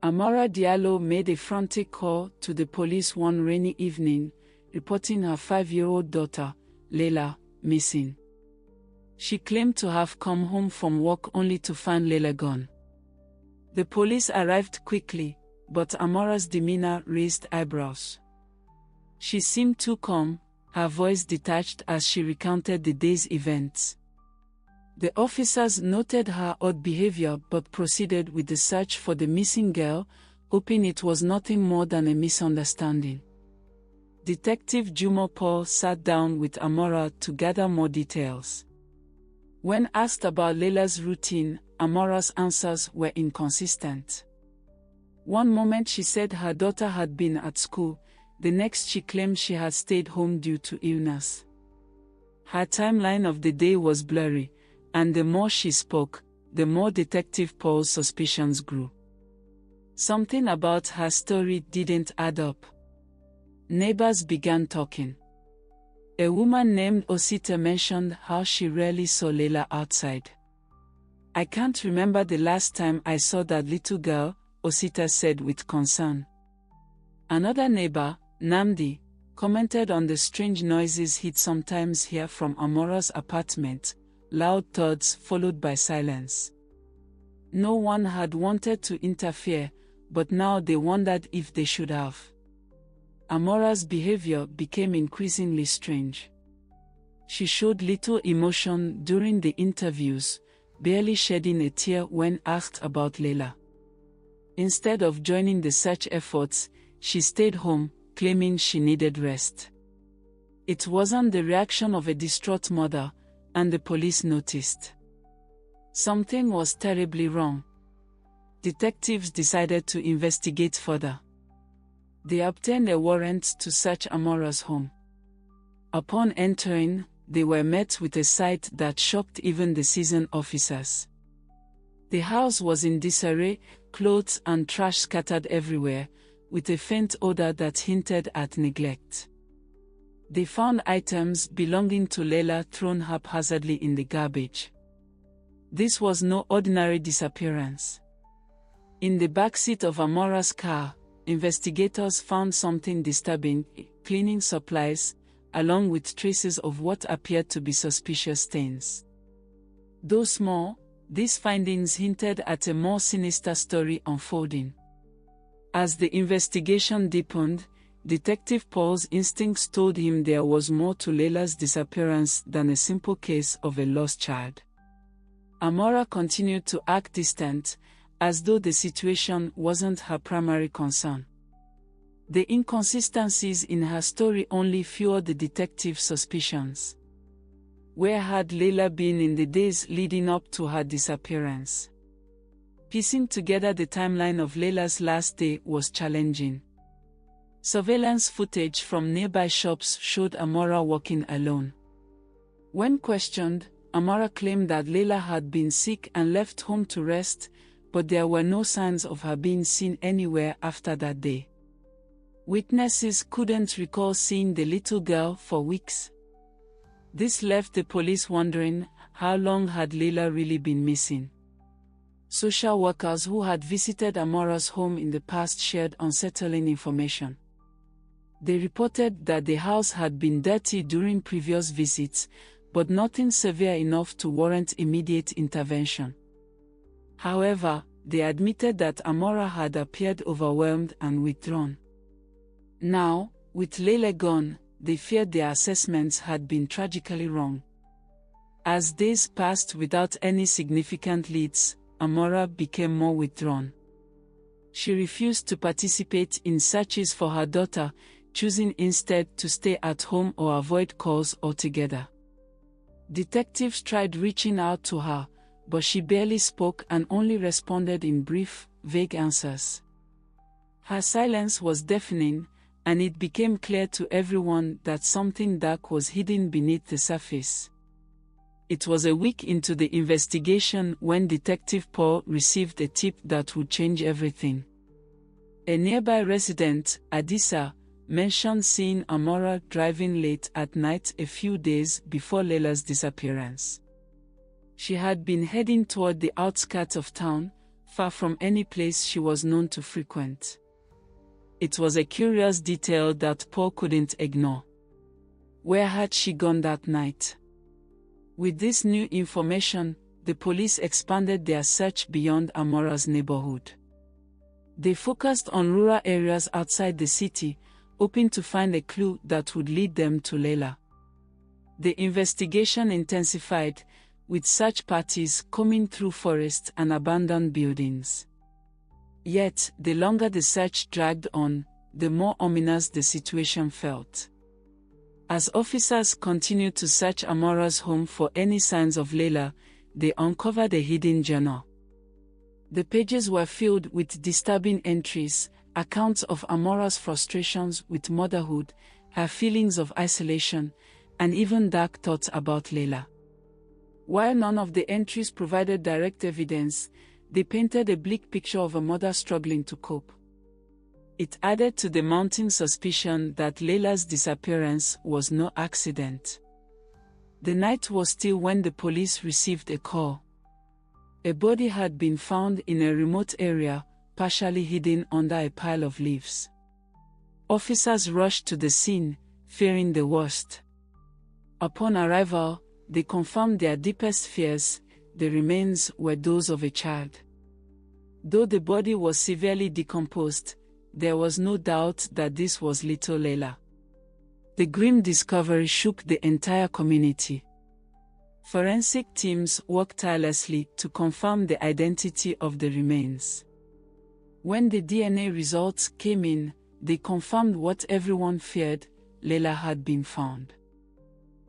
Amora Diallo made a frantic call to the police one rainy evening, reporting her 5-year-old daughter, Leila, missing. She claimed to have come home from work only to find Leila gone. The police arrived quickly, but Amora's demeanor raised eyebrows. She seemed too calm, her voice detached as she recounted the day's events. The officers noted her odd behavior but proceeded with the search for the missing girl, hoping it was nothing more than a misunderstanding. Detective Jumo Paul sat down with Amora to gather more details. When asked about Leila's routine, Amora's answers were inconsistent. One moment she said her daughter had been at school, the next she claimed she had stayed home due to illness. Her timeline of the day was blurry, and the more she spoke, the more Detective Paul's suspicions grew. Something about her story didn't add up. Neighbors began talking. A woman named Osita mentioned how she rarely saw Leila outside. "I can't remember the last time I saw that little girl," Osita said with concern. Another neighbor, Namdi, commented on the strange noises he'd sometimes hear from Amora's apartment, loud thuds followed by silence. No one had wanted to interfere, but now they wondered if they should have. Amora's behavior became increasingly strange. She showed little emotion during the interviews, barely shedding a tear when asked about Leila. Instead of joining the search efforts, she stayed home, claiming she needed rest. It wasn't the reaction of a distraught mother, and the police noticed. Something was terribly wrong. Detectives decided to investigate further. They obtained a warrant to search Amora's home. Upon entering, they were met with a sight that shocked even the seasoned officers. The house was in disarray, clothes and trash scattered everywhere, with a faint odor that hinted at neglect. They found items belonging to Leila thrown haphazardly in the garbage. This was no ordinary disappearance. In the backseat of Amora's car, investigators found something disturbing: cleaning supplies, along with traces of what appeared to be suspicious stains. Though small, these findings hinted at a more sinister story unfolding. As the investigation deepened, Detective Paul's instincts told him there was more to Leila's disappearance than a simple case of a lost child. Amora continued to act distant, as though the situation wasn't her primary concern. The inconsistencies in her story only fueled the detective's suspicions. Where had Leila been in the days leading up to her disappearance? Piecing together the timeline of Leila's last day was challenging. Surveillance footage from nearby shops showed Amora walking alone. When questioned, Amora claimed that Leila had been sick and left home to rest, but there were no signs of her being seen anywhere after that day. Witnesses couldn't recall seeing the little girl for weeks. This left the police wondering, how long had Leila really been missing? Social workers who had visited Amora's home in the past shared unsettling information. They reported that the house had been dirty during previous visits, but nothing severe enough to warrant immediate intervention. However, they admitted that Amora had appeared overwhelmed and withdrawn. Now, with Leila gone, they feared their assessments had been tragically wrong. As days passed without any significant leads, Amora became more withdrawn. She refused to participate in searches for her daughter, choosing instead to stay at home or avoid calls altogether. Detectives tried reaching out to her, but she barely spoke and only responded in brief, vague answers. Her silence was deafening, and it became clear to everyone that something dark was hidden beneath the surface. It was a week into the investigation when Detective Paul received a tip that would change everything. A nearby resident, Adisa, mentioned seeing Amora driving late at night a few days before Leila's disappearance. She had been heading toward the outskirts of town, far from any place she was known to frequent. It was a curious detail that Paul couldn't ignore. Where had she gone that night? With this new information, the police expanded their search beyond Amora's neighborhood. They focused on rural areas outside the city, hoping to find a clue that would lead them to Leila. The investigation intensified, with search parties combing through forests and abandoned buildings. Yet, the longer the search dragged on, the more ominous the situation felt. As officers continued to search Amora's home for any signs of Leila, they uncovered a hidden journal. The pages were filled with disturbing entries, accounts of Amora's frustrations with motherhood, her feelings of isolation, and even dark thoughts about Leila. While none of the entries provided direct evidence, they painted a bleak picture of a mother struggling to cope. It added to the mounting suspicion that Leila's disappearance was no accident. The night was still when the police received a call. A body had been found in a remote area, partially hidden under a pile of leaves. Officers rushed to the scene, fearing the worst. Upon arrival, they confirmed their deepest fears: the remains were those of a child. Though the body was severely decomposed, there was no doubt that this was little Leila. The grim discovery shook the entire community. Forensic teams worked tirelessly to confirm the identity of the remains. When the DNA results came in, they confirmed what everyone feared: Leila had been found.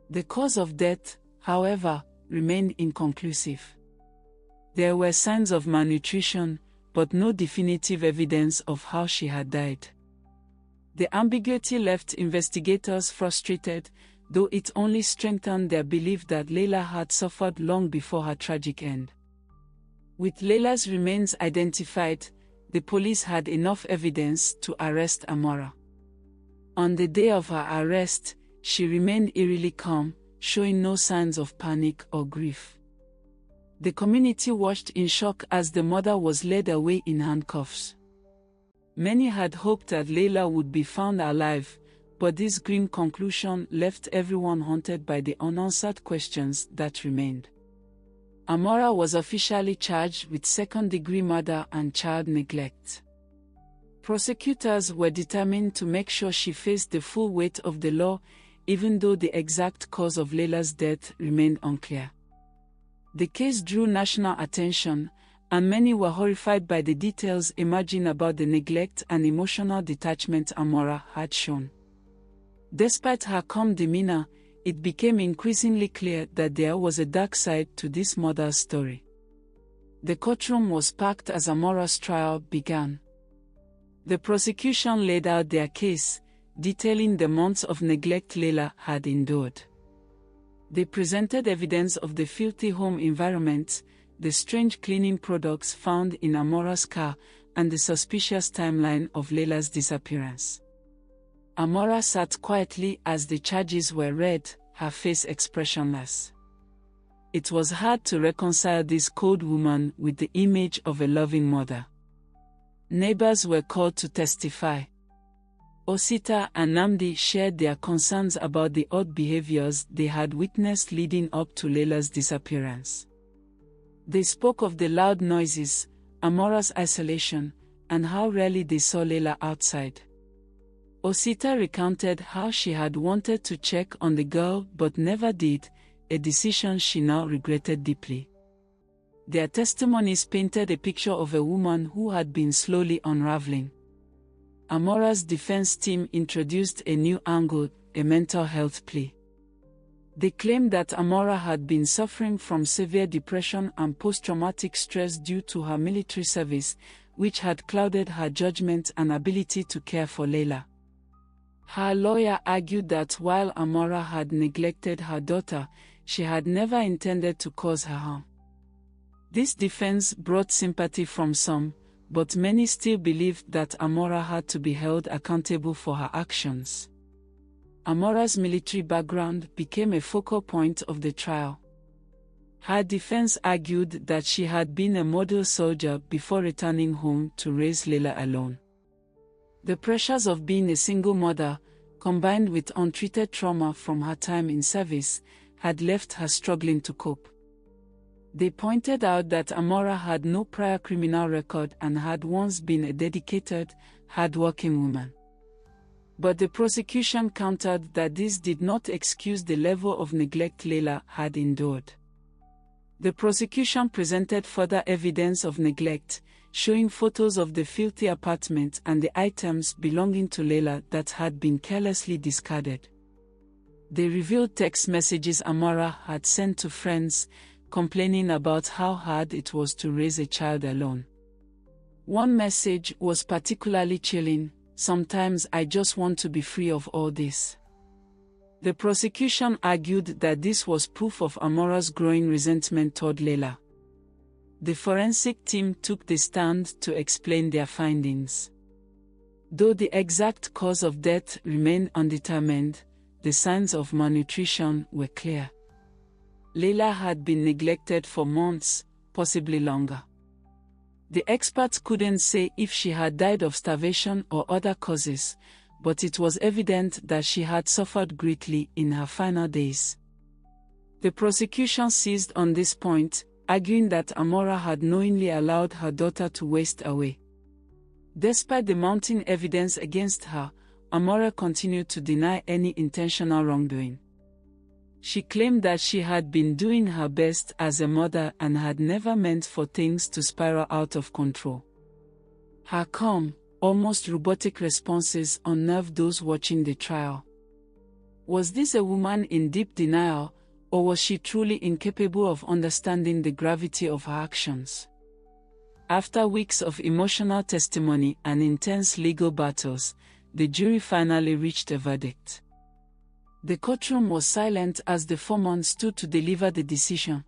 The cause of death, however, remained inconclusive. There were signs of malnutrition, but no definitive evidence of how she had died. The ambiguity left investigators frustrated, though it only strengthened their belief that Leila had suffered long before her tragic end. With Leila's remains identified, the police had enough evidence to arrest Amora. On the day of her arrest, she remained eerily calm, showing no signs of panic or grief. The community watched in shock as the mother was led away in handcuffs. Many had hoped that Leila would be found alive, but this grim conclusion left everyone haunted by the unanswered questions that remained. Amora was officially charged with second-degree murder and child neglect. Prosecutors were determined to make sure she faced the full weight of the law, even though the exact cause of Leila's death remained unclear. The case drew national attention, and many were horrified by the details emerging about the neglect and emotional detachment Amora had shown. Despite her calm demeanor, it became increasingly clear that there was a dark side to this mother's story. The courtroom was packed as Amora's trial began. The prosecution laid out their case, detailing the months of neglect Leila had endured. They presented evidence of the filthy home environment, the strange cleaning products found in Amora's car, and the suspicious timeline of Leila's disappearance. Amora sat quietly as the charges were read, her face expressionless. It was hard to reconcile this cold woman with the image of a loving mother. Neighbors were called to testify. Osita and Namdi shared their concerns about the odd behaviors they had witnessed leading up to Leila's disappearance. They spoke of the loud noises, Amora's isolation, and how rarely they saw Leila outside. Osita recounted how she had wanted to check on the girl but never did, a decision she now regretted deeply. Their testimonies painted a picture of a woman who had been slowly unraveling. Amora's defense team introduced a new angle, a mental health plea. They claimed that Amora had been suffering from severe depression and post-traumatic stress due to her military service, which had clouded her judgment and ability to care for Leila. Her lawyer argued that while Amora had neglected her daughter, she had never intended to cause her harm. This defense brought sympathy from some, but many still believed that Amora had to be held accountable for her actions. Amora's military background became a focal point of the trial. Her defense argued that she had been a model soldier before returning home to raise Leila alone. The pressures of being a single mother, combined with untreated trauma from her time in service, had left her struggling to cope. They pointed out that Amora had no prior criminal record and had once been a dedicated, hard-working woman. But the prosecution countered that this did not excuse the level of neglect Leila had endured. The prosecution presented further evidence of neglect, showing photos of the filthy apartment and the items belonging to Leila that had been carelessly discarded. They revealed text messages Amora had sent to friends, complaining about how hard it was to raise a child alone. One message was particularly chilling: "Sometimes I just want to be free of all this." The prosecution argued that this was proof of Amora's growing resentment toward Leila. The forensic team took the stand to explain their findings. Though the exact cause of death remained undetermined, the signs of malnutrition were clear. Leila had been neglected for months, possibly longer. The experts couldn't say if she had died of starvation or other causes, but it was evident that she had suffered greatly in her final days. The prosecution seized on this point, arguing that Amora had knowingly allowed her daughter to waste away. Despite the mounting evidence against her, Amora continued to deny any intentional wrongdoing. She claimed that she had been doing her best as a mother and had never meant for things to spiral out of control. Her calm, almost robotic responses unnerved those watching the trial. Was this a woman in deep denial, or was she truly incapable of understanding the gravity of her actions? After weeks of emotional testimony and intense legal battles, the jury finally reached a verdict. The courtroom was silent as the foreman stood to deliver the decision.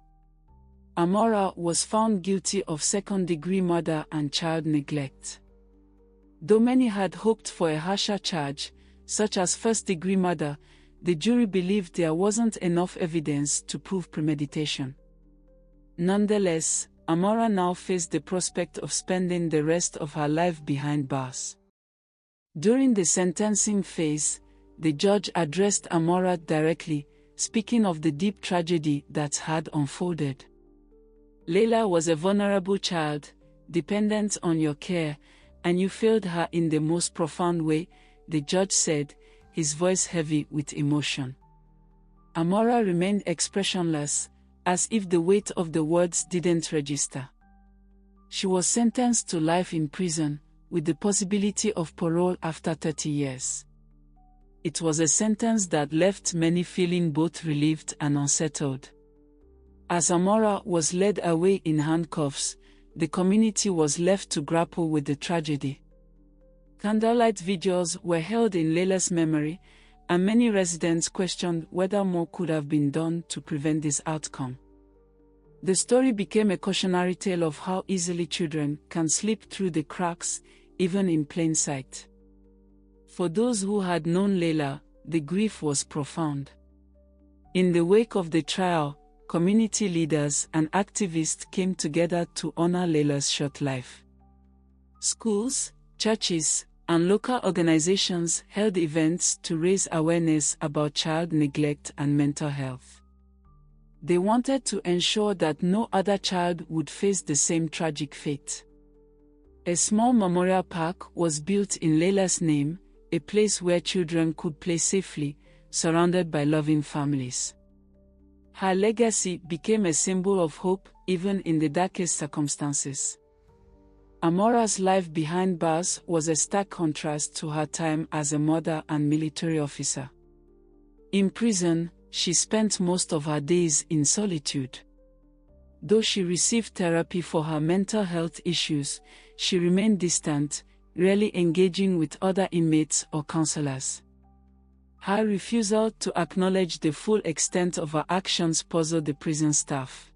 Amora was found guilty of second-degree murder and child neglect. Though many had hoped for a harsher charge, such as first-degree murder, the jury believed there wasn't enough evidence to prove premeditation. Nonetheless, Amora now faced the prospect of spending the rest of her life behind bars. During the sentencing phase, the judge addressed Amora directly, speaking of the deep tragedy that had unfolded. Leila was a vulnerable child, dependent on your care, and you failed her in the most profound way, the judge said, his voice heavy with emotion. Amora remained expressionless, as if the weight of the words didn't register. She was sentenced to life in prison, with the possibility of parole after 30 years. It was a sentence that left many feeling both relieved and unsettled. As Amora was led away in handcuffs, the community was left to grapple with the tragedy. Candlelight vigils were held in Leila's memory, and many residents questioned whether more could have been done to prevent this outcome. The story became a cautionary tale of how easily children can slip through the cracks, even in plain sight. For those who had known Leila, the grief was profound. In the wake of the trial, community leaders and activists came together to honor Leila's short life. Schools, churches, and local organizations held events to raise awareness about child neglect and mental health. They wanted to ensure that no other child would face the same tragic fate. A small memorial park was built in Leila's name, a place where children could play safely, surrounded by loving families. Her legacy became a symbol of hope, even in the darkest circumstances. Amora's life behind bars was a stark contrast to her time as a mother and military officer. In prison, she spent most of her days in solitude. Though she received therapy for her mental health issues, she remained distant, rarely engaging with other inmates or counselors. Her refusal to acknowledge the full extent of her actions puzzled the prison staff.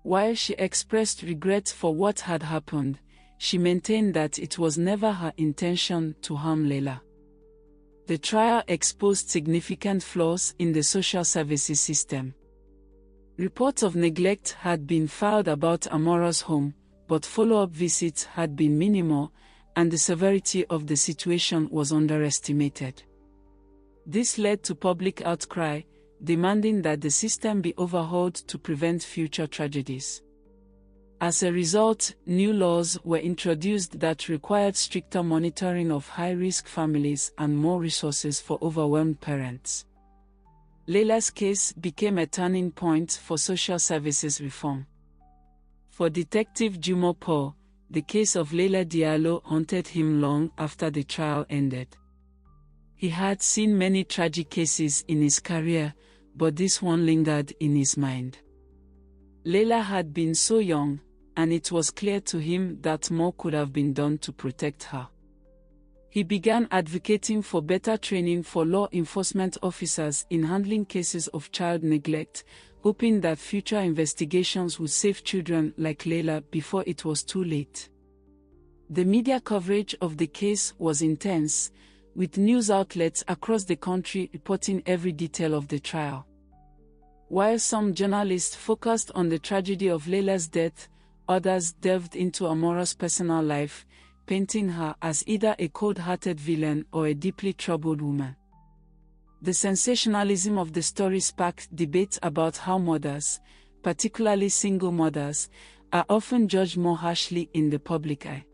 While she expressed regret for what had happened, she maintained that it was never her intention to harm Leila. The trial exposed significant flaws in the social services system. Reports of neglect had been filed about Amora's home, but follow-up visits had been minimal, and the severity of the situation was underestimated. This led to public outcry, demanding that the system be overhauled to prevent future tragedies. As a result, new laws were introduced that required stricter monitoring of high-risk families and more resources for overwhelmed parents. Leila's case became a turning point for social services reform. For Detective Jumo Paul, the case of Leila Diallo haunted him long after the trial ended. He had seen many tragic cases in his career, but this one lingered in his mind. Leila had been so young, and it was clear to him that more could have been done to protect her. He began advocating for better training for law enforcement officers in handling cases of child neglect, hoping that future investigations would save children like Leila before it was too late. The media coverage of the case was intense, with news outlets across the country reporting every detail of the trial. While some journalists focused on the tragedy of Leila's death, others delved into Amora's personal life, painting her as either a cold-hearted villain or a deeply troubled woman. The sensationalism of the story sparked debates about how mothers, particularly single mothers, are often judged more harshly in the public eye.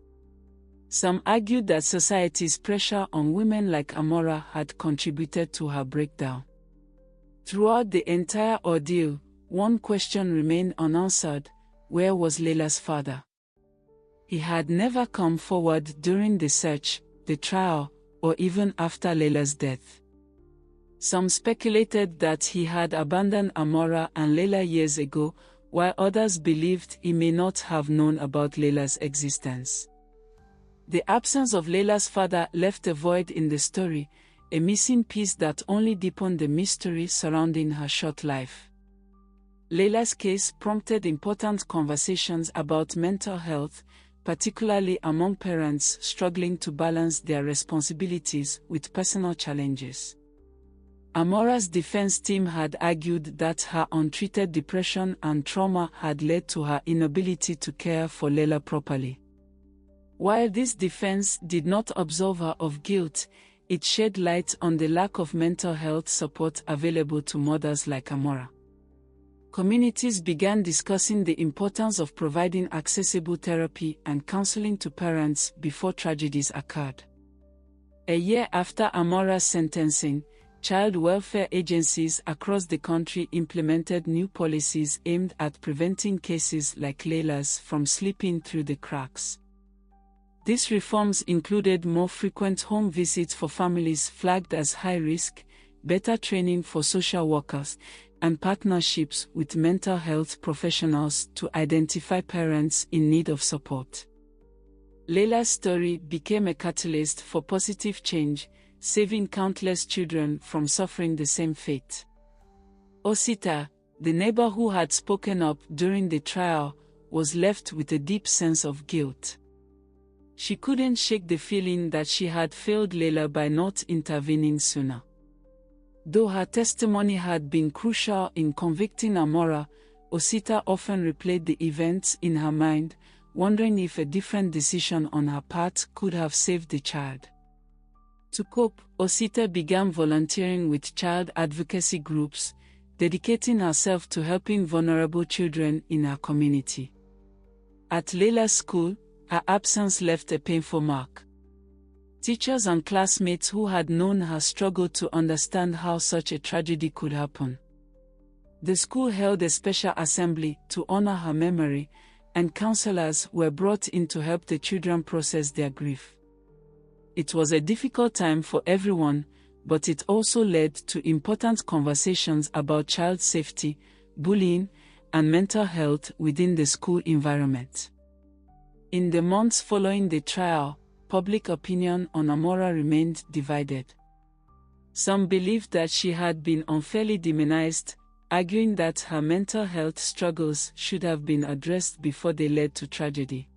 Some argued that society's pressure on women like Amora had contributed to her breakdown. Throughout the entire ordeal, one question remained unanswered: where was Leila's father? He had never come forward during the search, the trial, or even after Leila's death. Some speculated that he had abandoned Amora and Leila years ago, while others believed he may not have known about Leila's existence. The absence of Leila's father left a void in the story, a missing piece that only deepened the mystery surrounding her short life. Leila's case prompted important conversations about mental health, particularly among parents struggling to balance their responsibilities with personal challenges. Amora's defense team had argued that her untreated depression and trauma had led to her inability to care for Leila properly. While this defense did not absolve her of guilt, it shed light on the lack of mental health support available to mothers like Amora. Communities began discussing the importance of providing accessible therapy and counseling to parents before tragedies occurred. A year after Amora's sentencing, child welfare agencies across the country implemented new policies aimed at preventing cases like Leila's from slipping through the cracks. These reforms included more frequent home visits for families flagged as high risk, better training for social workers, and partnerships with mental health professionals to identify parents in need of support. Leila's story became a catalyst for positive change, saving countless children from suffering the same fate. Osita, the neighbor who had spoken up during the trial, was left with a deep sense of guilt. She couldn't shake the feeling that she had failed Leila by not intervening sooner. Though her testimony had been crucial in convicting Amora, Osita often replayed the events in her mind, wondering if a different decision on her part could have saved the child. To cope, Osita began volunteering with child advocacy groups, dedicating herself to helping vulnerable children in her community. At Leila's school, her absence left a painful mark. Teachers and classmates who had known her struggled to understand how such a tragedy could happen. The school held a special assembly to honor her memory, and counselors were brought in to help the children process their grief. It was a difficult time for everyone, but it also led to important conversations about child safety, bullying, and mental health within the school environment. In the months following the trial, public opinion on Amora remained divided. Some believed that she had been unfairly demonized, arguing that her mental health struggles should have been addressed before they led to tragedy.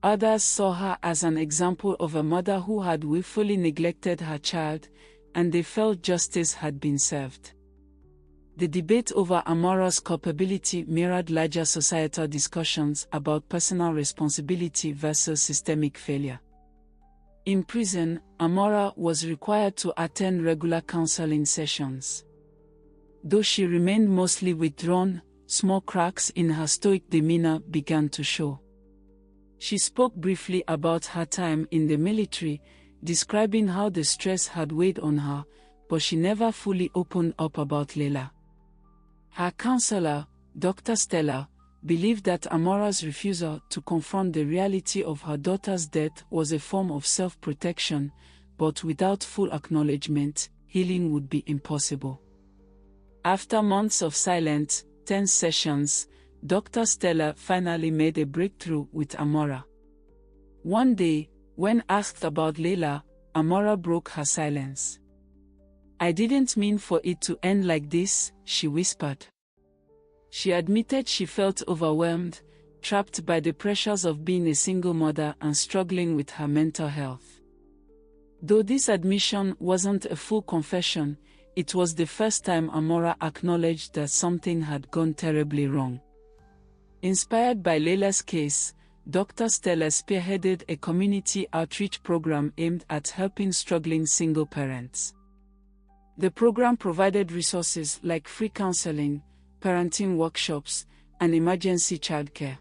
Others saw her as an example of a mother who had willfully neglected her child, and they felt justice had been served. The debate over Amora's culpability mirrored larger societal discussions about personal responsibility versus systemic failure. In prison, Amora was required to attend regular counseling sessions. Though she remained mostly withdrawn, small cracks in her stoic demeanor began to show. She spoke briefly about her time in the military, describing how the stress had weighed on her, but she never fully opened up about Leila. Her counselor, Dr. Stella, believed that Amora's refusal to confront the reality of her daughter's death was a form of self-protection, but without full acknowledgement, healing would be impossible. After months of silent, tense sessions, Dr. Stella finally made a breakthrough with Amora. One day, when asked about Leila, Amora broke her silence. "I didn't mean for it to end like this," she whispered. She admitted she felt overwhelmed, trapped by the pressures of being a single mother and struggling with her mental health. Though this admission wasn't a full confession, it was the first time Amora acknowledged that something had gone terribly wrong. Inspired by Leila's case, Dr. Stella spearheaded a community outreach program aimed at helping struggling single parents. The program provided resources like free counseling, parenting workshops, and emergency childcare.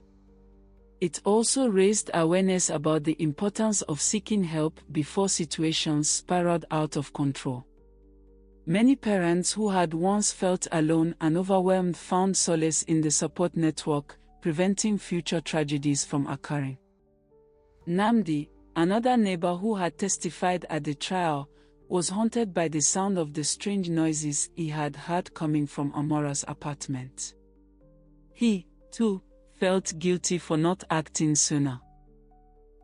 It also raised awareness about the importance of seeking help before situations spiraled out of control. Many parents who had once felt alone and overwhelmed found solace in the support network, preventing future tragedies from occurring. Namdi, another neighbor who had testified at the trial, was haunted by the sound of the strange noises he had heard coming from Amora's apartment. He, too, felt guilty for not acting sooner.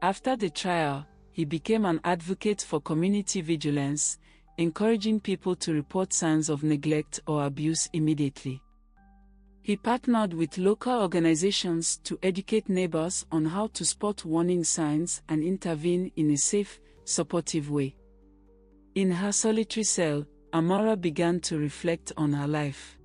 After the trial, he became an advocate for community vigilance, encouraging people to report signs of neglect or abuse immediately. He partnered with local organizations to educate neighbors on how to spot warning signs and intervene in a safe, supportive way. In her solitary cell, Amora began to reflect on her life.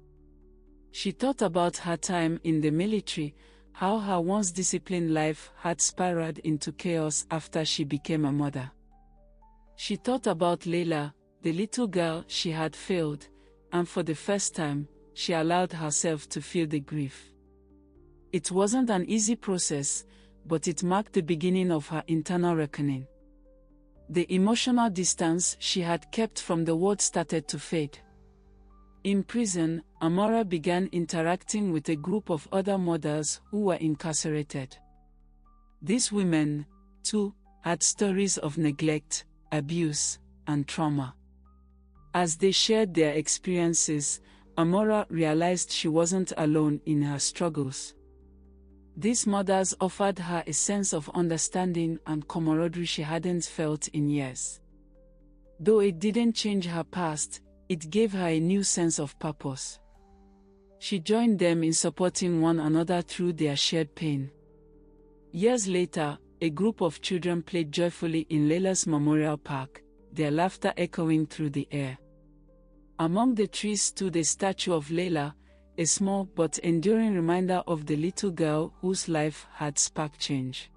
She thought about her time in the military, how her once disciplined life had spiraled into chaos after she became a mother. She thought about Leila, the little girl she had failed, and for the first time, she allowed herself to feel the grief. It wasn't an easy process, but it marked the beginning of her internal reckoning. The emotional distance she had kept from the world started to fade. In prison, Amora began interacting with a group of other mothers who were incarcerated. These women, too, had stories of neglect, abuse, and trauma. As they shared their experiences, Amora realized she wasn't alone in her struggles. These mothers offered her a sense of understanding and camaraderie she hadn't felt in years. Though it didn't change her past, it gave her a new sense of purpose. She joined them in supporting one another through their shared pain. Years later, a group of children played joyfully in Leila's Memorial Park, their laughter echoing through the air. Among the trees stood a statue of Leila, a small but enduring reminder of the little girl whose life had sparked change.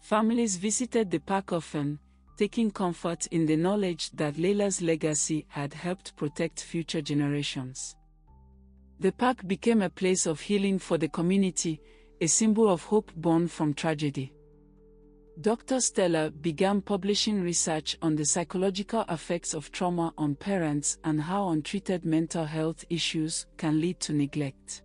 Families visited the park often, taking comfort in the knowledge that Leila's legacy had helped protect future generations. The park became a place of healing for the community, a symbol of hope born from tragedy. Dr. Stella began publishing research on the psychological effects of trauma on parents and how untreated mental health issues can lead to neglect.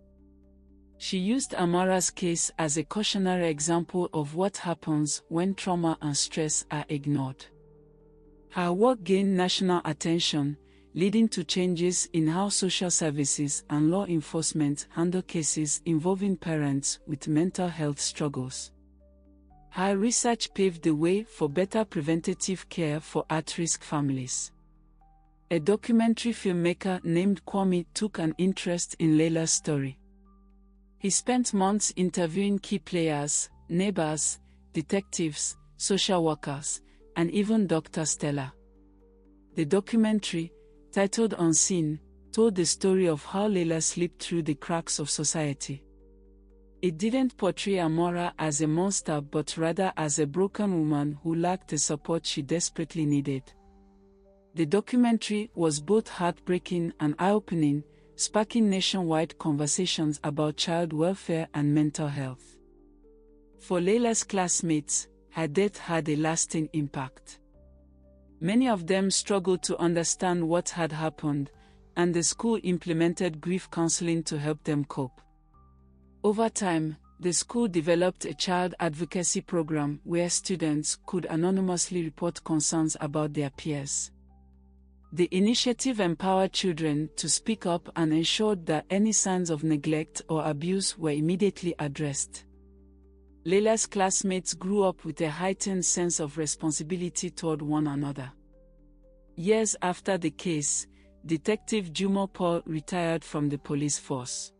She used Amora's case as a cautionary example of what happens when trauma and stress are ignored. Her work gained national attention, leading to changes in how social services and law enforcement handle cases involving parents with mental health struggles. Her research paved the way for better preventative care for at-risk families. A documentary filmmaker named Kwame took an interest in Leila's story. He spent months interviewing key players, neighbors, detectives, social workers, and even Dr. Stella. The documentary, titled Unseen, told the story of how Layla slipped through the cracks of society. It didn't portray Amora as a monster but rather as a broken woman who lacked the support she desperately needed. The documentary was both heartbreaking and eye-opening, sparking nationwide conversations about child welfare and mental health. For Layla's classmates, her death had a lasting impact. Many of them struggled to understand what had happened, and the school implemented grief counseling to help them cope. Over time, the school developed a child advocacy program where students could anonymously report concerns about their peers. The initiative empowered children to speak up and ensured that any signs of neglect or abuse were immediately addressed. Layla's classmates grew up with a heightened sense of responsibility toward one another. Years after the case, Detective Jumo Paul retired from the police force.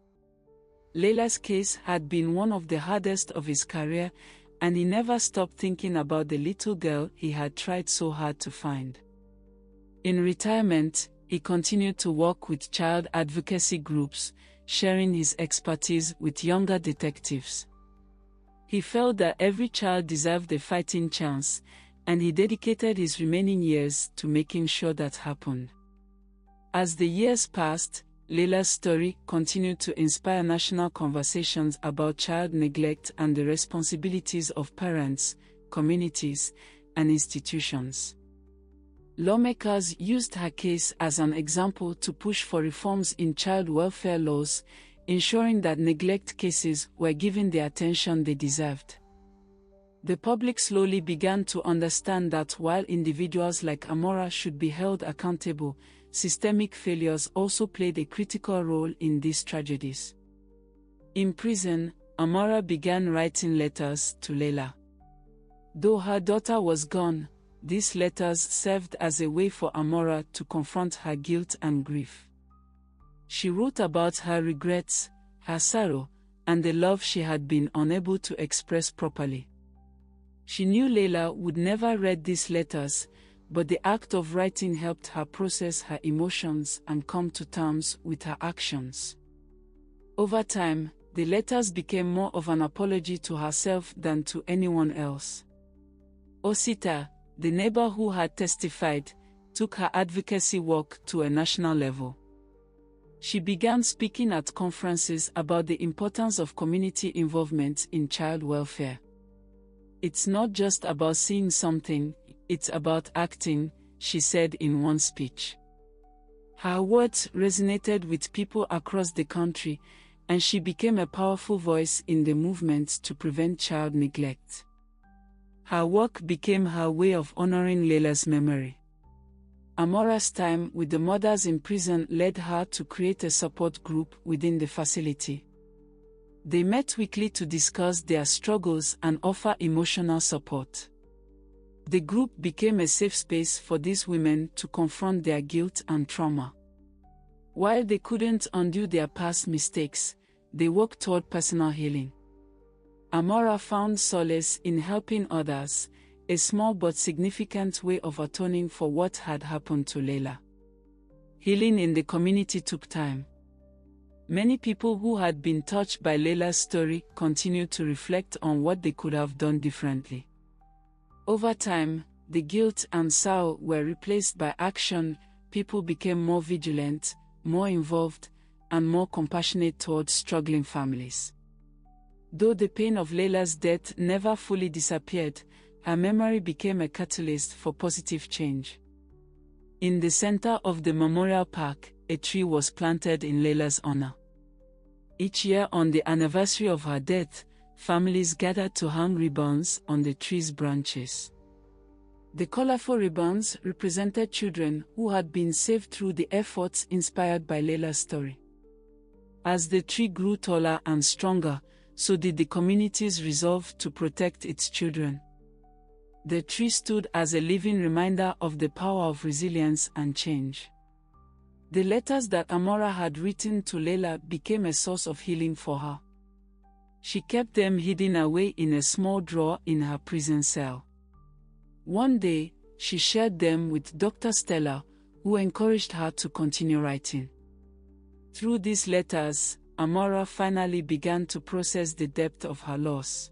Layla's case had been one of the hardest of his career, and he never stopped thinking about the little girl he had tried so hard to find. In retirement, he continued to work with child advocacy groups, sharing his expertise with younger detectives. He felt that every child deserved a fighting chance, and he dedicated his remaining years to making sure that happened. As the years passed, Layla's story continued to inspire national conversations about child neglect and the responsibilities of parents, communities, and institutions. Lawmakers used her case as an example to push for reforms in child welfare laws, ensuring that neglect cases were given the attention they deserved. The public slowly began to understand that while individuals like Amora should be held accountable, systemic failures also played a critical role in these tragedies. In prison, Amora began writing letters to Layla. Though her daughter was gone, these letters served as a way for Amora to confront her guilt and grief. She wrote about her regrets, her sorrow, and the love she had been unable to express properly. She knew Layla would never read these letters, but the act of writing helped her process her emotions and come to terms with her actions. Over time, the letters became more of an apology to herself than to anyone else. Osita, the neighbor who had testified, took her advocacy work to a national level. She began speaking at conferences about the importance of community involvement in child welfare. "It's not just about seeing something, it's about acting," she said in one speech. Her words resonated with people across the country, and she became a powerful voice in the movement to prevent child neglect. Her work became her way of honoring Layla's memory. Amora's time with the mothers in prison led her to create a support group within the facility. They met weekly to discuss their struggles and offer emotional support. The group became a safe space for these women to confront their guilt and trauma. While they couldn't undo their past mistakes, they worked toward personal healing. Amora found solace in helping others, a small but significant way of atoning for what had happened to Layla. Healing in the community took time. Many people who had been touched by Layla's story continued to reflect on what they could have done differently. Over time, the guilt and sorrow were replaced by action. People became more vigilant, more involved, and more compassionate towards struggling families. Though the pain of Layla's death never fully disappeared, her memory became a catalyst for positive change. In the center of the memorial park, a tree was planted in Layla's honor. Each year on the anniversary of her death, families gathered to hang ribbons on the tree's branches. The colorful ribbons represented children who had been saved through the efforts inspired by Layla's story. As the tree grew taller and stronger, so did the community's resolve to protect its children. The tree stood as a living reminder of the power of resilience and change. The letters that Amora had written to Layla became a source of healing for her. She kept them hidden away in a small drawer in her prison cell. One day, she shared them with Dr. Stella, who encouraged her to continue writing. Through these letters, Amora finally began to process the depth of her loss.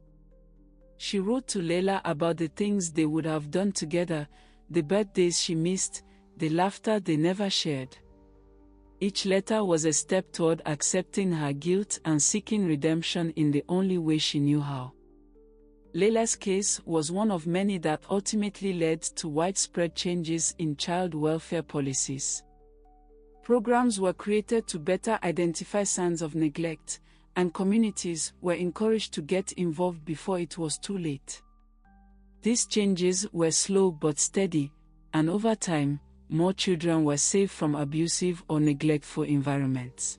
She wrote to Layla about the things they would have done together, the birthdays she missed, the laughter they never shared. Each letter was a step toward accepting her guilt and seeking redemption in the only way she knew how. Layla's case was one of many that ultimately led to widespread changes in child welfare policies. Programs were created to better identify signs of neglect, and communities were encouraged to get involved before it was too late. These changes were slow but steady, and over time, more children were saved from abusive or neglectful environments.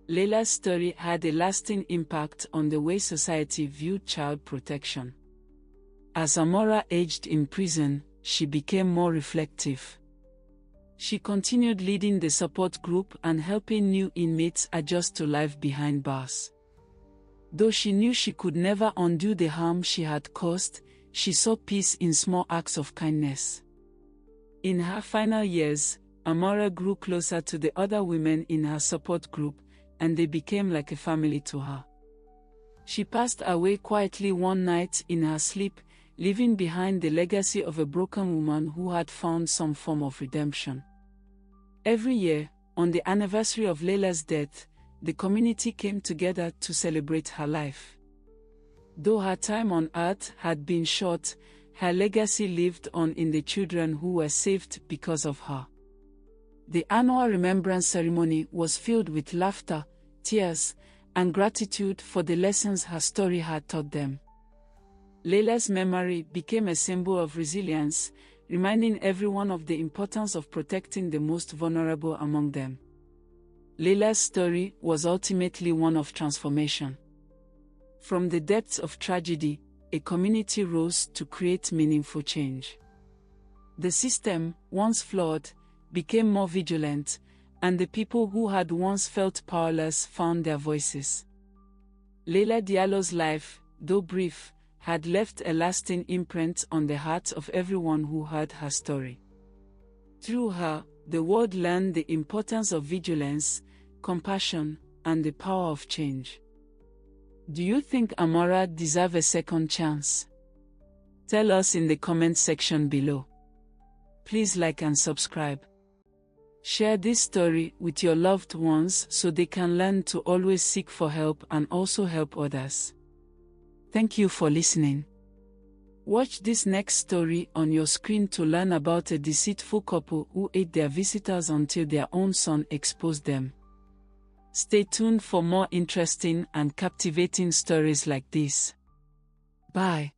Layla's story had a lasting impact on the way society viewed child protection. As Amora aged in prison, she became more reflective. She continued leading the support group and helping new inmates adjust to life behind bars. Though she knew she could never undo the harm she had caused, she saw peace in small acts of kindness. In her final years, Amora grew closer to the other women in her support group, and they became like a family to her. She passed away quietly one night in her sleep, leaving behind the legacy of a broken woman who had found some form of redemption. Every year, on the anniversary of Layla's death, the community came together to celebrate her life. Though her time on earth had been short, her legacy lived on in the children who were saved because of her. The annual remembrance ceremony was filled with laughter, tears, and gratitude for the lessons her story had taught them. Layla's memory became a symbol of resilience, reminding everyone of the importance of protecting the most vulnerable among them. Layla's story was ultimately one of transformation. From the depths of tragedy, a community rose to create meaningful change. The system, once flawed, became more vigilant, and the people who had once felt powerless found their voices. Layla Diallo's life, though brief, had left a lasting imprint on the hearts of everyone who heard her story. Through her, the world learned the importance of vigilance, compassion, and the power of change. Do you think Amora deserves a second chance? Tell us in the comment section below. Please like and subscribe. Share this story with your loved ones so they can learn to always seek for help and also help others. Thank you for listening. Watch this next story on your screen to learn about a deceitful couple who ate their visitors until their own son exposed them. Stay tuned for more interesting and captivating stories like this. Bye.